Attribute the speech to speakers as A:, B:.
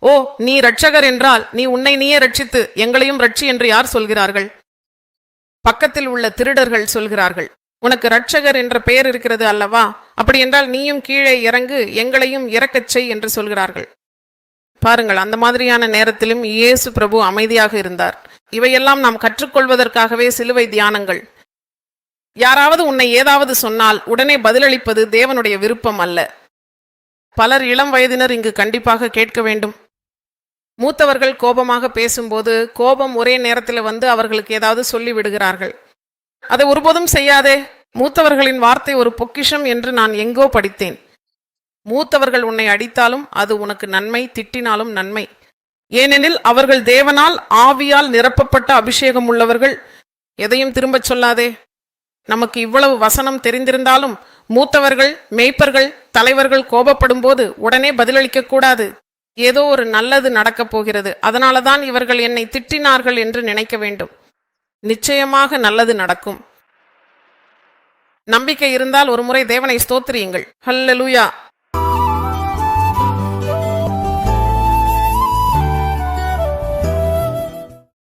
A: ஓ, நீ இரட்சகர் என்றால் நீ உன்னை நீயே ரட்சித்து எங்களையும் ரட்சி என்று யார் சொல்கிறார்கள்? பக்கத்தில் உள்ள திருடர்கள் சொல்கிறார்கள், உனக்கு இரட்சகர் என்ற பெயர் இருக்கிறது அல்லவா, அப்படி என்றால் நீயும் கீழே இறங்கு, எங்களையும் இறக்கச் செய் என்று சொல்கிறார்கள். பாருங்கள், அந்த மாதிரியான நேரத்திலும் இயேசு பிரபு அமைதியாக இருந்தார். இவையெல்லாம் நாம் கற்றுக்கொள்வதற்காகவே சிலுவை தியானங்கள். யாராவது உன்னை ஏதாவது சொன்னால் உடனே பதிலளிப்பது தேவனுடைய விருப்பம் அல்ல. பலர் இளம் வயதினர் இங்கு கண்டிப்பாக கேட்க வேண்டும். மூத்தவர்கள் கோபமாக பேசும்போது கோபம் ஒரே நேரத்தில் வந்து அவர்களுக்கு ஏதாவது சொல்லி விடுகிறார்கள். அதை ஒருபோதும் செய்யாதே. மூத்தவர்களின் வார்த்தை ஒரு பொக்கிஷம் என்று நான் எங்கோ படித்தேன். மூத்தவர்கள் உன்னை அடித்தாலும் அது உனக்கு நன்மை, திட்டினாலும் நன்மை. ஏனெனில் அவர்கள் தேவனால் ஆவியால் நிரப்பப்பட்ட அபிஷேகம் உள்ளவர்கள். எதையும் திரும்பச் சொல்லாதே. நமக்கு இவ்வளவு வசனம் தெரிந்திருந்தாலும் மூத்தவர்கள், மேய்ப்பர்கள், தலைவர்கள் கோபப்படும் போது உடனே பதிலளிக்க கூடாது. ஏதோ ஒரு நல்லது நடக்கப் போகிறது, அதனாலதான் இவர்கள் என்னை திட்டினார்கள் என்று நினைக்க வேண்டும். நிச்சயமாக நல்லது நடக்கும். நம்பிக்கை இருந்தால் ஒரு முறை தேவனை ஸ்தோத்திரியுங்கள். ஹல்லேலூயா.